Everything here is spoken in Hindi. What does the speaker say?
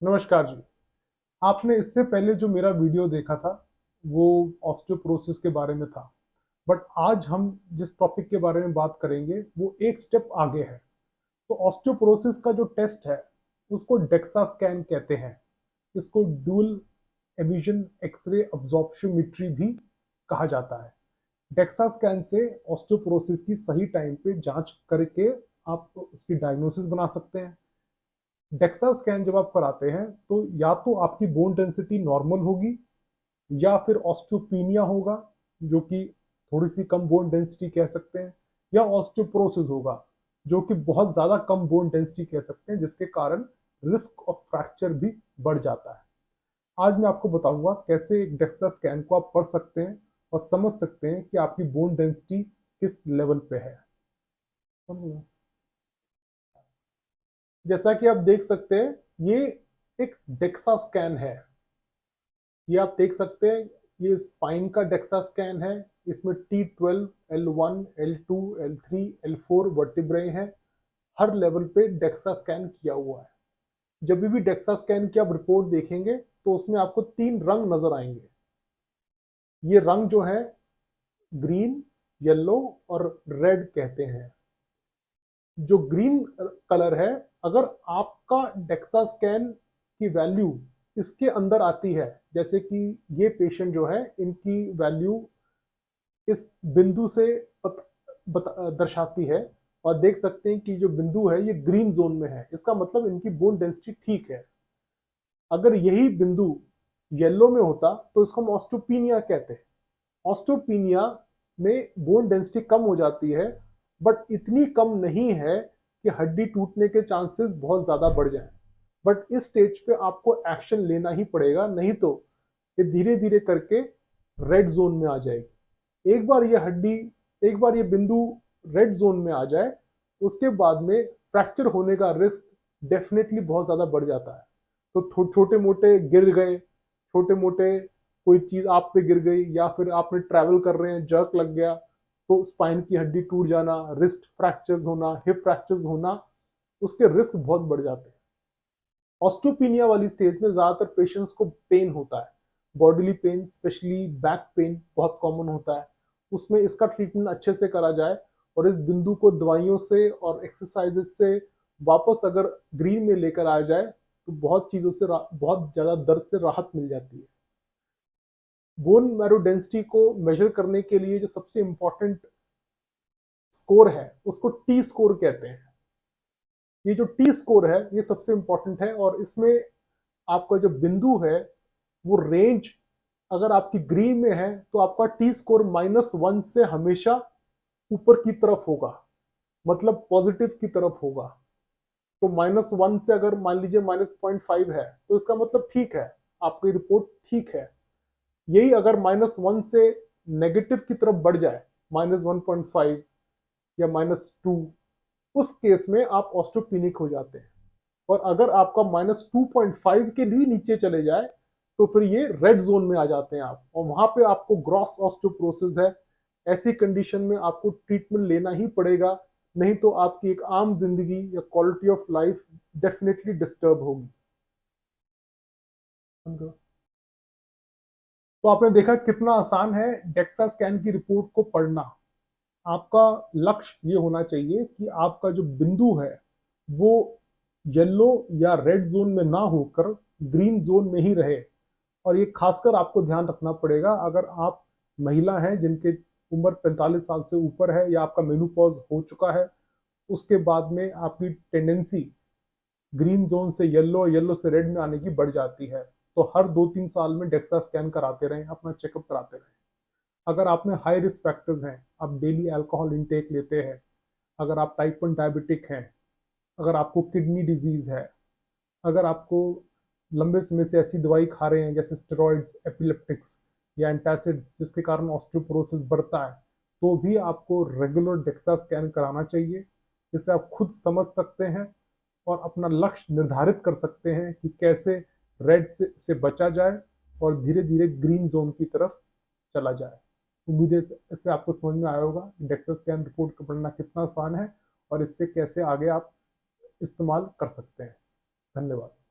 नमस्कार जी। आपने इससे पहले जो मेरा वीडियो देखा था वो ऑस्टियोपोरोसिस के बारे में था। बट आज हम जिस टॉपिक के बारे में बात करेंगे वो एक स्टेप आगे है। तो ऑस्टियोपोरोसिस का जो टेस्ट है उसको डेक्सा स्कैन कहते हैं। इसको डुअल एमिशन एक्सरे अब्जॉर्प्शोमेट्री भी कहा जाता है। डेक्सा स्कैन से ऑस्टियोपोरोसिस की सही टाइम पे जांच करके आप उसकी डायग्नोसिस बना सकते हैं। डेक्सा स्कैन जब आप कराते हैं तो या तो आपकी बोन डेंसिटी नॉर्मल होगी या फिर ऑस्टियोपीनिया होगा, जो कि थोड़ी सी कम बोन डेंसिटी कह सकते हैं, या ऑस्टियोपोरोसिस होगा जो कि बहुत ज्यादा कम बोन डेंसिटी कह सकते हैं, जिसके कारण रिस्क ऑफ फ्रैक्चर भी बढ़ जाता है। आज मैं आपको बताऊंगा कैसे एक डेक्सा स्कैन को आप पढ़ सकते हैं और समझ सकते हैं कि आपकी बोन डेंसिटी किस लेवल पे है। जैसा कि आप देख सकते हैं, ये एक डेक्सा स्कैन है। ये आप देख सकते हैं, ये स्पाइन का डेक्सा स्कैन है। इसमें T12, L1, L2, L3, L4 vertebrae हैं। हर लेवल पे डेक्सा स्कैन किया हुआ है। जब भी डेक्सा स्कैन की आप रिपोर्ट देखेंगे तो उसमें आपको तीन रंग नजर आएंगे। ये रंग जो है ग्रीन, येलो और रेड कहते हैं। जो ग्रीन कलर है, अगर आपका डेक्सा स्कैन की वैल्यू इसके अंदर आती है, जैसे कि ये पेशेंट जो है इनकी वैल्यू इस बिंदु से दर्शाती है, और देख सकते हैं कि जो बिंदु है ये ग्रीन जोन में है, इसका मतलब इनकी बोन डेंसिटी ठीक है। अगर यही बिंदु येलो में होता तो इसको हम ऑस्टियोपीनिया कहते हैं। ऑस्टियोपीनिया में बोन डेंसिटी कम हो जाती है, बट इतनी कम नहीं है कि हड्डी टूटने के चांसेस बहुत ज्यादा बढ़ जाएं। बट इस स्टेज पे आपको एक्शन लेना ही पड़ेगा, नहीं तो ये धीरे धीरे करके रेड जोन में आ जाएगी। एक बार ये बिंदु रेड जोन में आ जाए, उसके बाद में फ्रैक्चर होने का रिस्क डेफिनेटली बहुत ज्यादा बढ़ जाता है। तो छोटे मोटे गिर गए, छोटे मोटे कोई चीज आप पे गिर गई, या फिर आपने ट्रैवल कर रहे हैं जर्क लग गया, तो स्पाइन की हड्डी टूट जाना, रिस्ट फ्रैक्चर्स होना, हिप फ्रैक्चर्स होना, उसके रिस्क बहुत बढ़ जाते हैं। ऑस्टियोपीनिया वाली स्टेज में ज्यादातर पेशेंट्स को पेन होता है, bodily pain, specially back pain बहुत कॉमन होता है। उसमें इसका ट्रीटमेंट अच्छे से करा जाए और इस बिंदु को दवाइयों से और एक्सरसाइजेस से वापस अगर ग्रीन में लेकर आया जाए तो बहुत चीजों से बहुत ज्यादा दर्द से राहत मिल जाती है। बोन मैरो डेंसिटी को मेजर करने के लिए जो सबसे इंपॉर्टेंट स्कोर है उसको टी स्कोर कहते हैं। ये जो टी स्कोर है ये सबसे इंपॉर्टेंट है, और इसमें आपका जो बिंदु है वो रेंज, अगर आपकी ग्रीन में है तो आपका टी स्कोर -1 से हमेशा ऊपर की तरफ होगा, मतलब पॉजिटिव की तरफ होगा। तो -1 से अगर मान लीजिए -0.5 है तो इसका मतलब ठीक है, आपकी रिपोर्ट ठीक है। यही अगर -1 से नेगेटिव की तरफ बढ़ जाए, -1.5 या -2, उस केस में आप ऑस्टियोपेनिक हो जाते हैं। और अगर आपका -2.5 के भी नीचे चले जाए तो फिर ये रेड जोन में आ जाते हैं आप, और वहां पे आपको ग्रॉस ऑस्टियोपोरोसिस है। ऐसी कंडीशन में आपको ट्रीटमेंट लेना ही पड़ेगा, नहीं तो आपकी एक आम जिंदगी या quality of life definitely disturb होगी। तो आपने देखा कितना आसान है डेक्सा स्कैन की रिपोर्ट को पढ़ना। आपका लक्ष्य ये होना चाहिए कि आपका जो बिंदु है वो येलो या रेड जोन में ना होकर ग्रीन जोन में ही रहे। और ये खासकर आपको ध्यान रखना पड़ेगा अगर आप महिला हैं जिनके उम्र 45 साल से ऊपर है, या आपका मेनोपॉज हो चुका है, उसके बाद में आपकी टेंडेंसी ग्रीन जोन से येलो, येलो से रेड में आने की बढ़ जाती है। तो हर 2-3 साल में डेक्सा स्कैन कराते रहें, अपना चेकअप कराते रहें। अगर आप में हाई रिस्क फैक्टर्स हैं, आप डेली अल्कोहल इंटेक लेते हैं, अगर आप टाइप 1 डायबिटिक हैं, अगर आपको किडनी डिजीज है, अगर आपको लंबे समय से ऐसी दवाई खा रहे हैं जैसे स्टेरॉइड्स, एपिलेप्टिक्स या एंटासिड्स, जिसके कारण ऑस्टियोपोरोसिस बढ़ता है, तो भी आपको रेगुलर डेक्सा स्कैन कराना चाहिए। जिससे आप खुद समझ सकते हैं और अपना लक्ष्य निर्धारित कर सकते हैं कि कैसे रेड से बचा जाए और धीरे धीरे ग्रीन जोन की तरफ चला जाए। उम्मीद है इससे आपको समझ में आया होगा डेक्सा स्कैन रिपोर्ट का पढ़ना कितना आसान है और इससे कैसे आगे आप इस्तेमाल कर सकते हैं। धन्यवाद।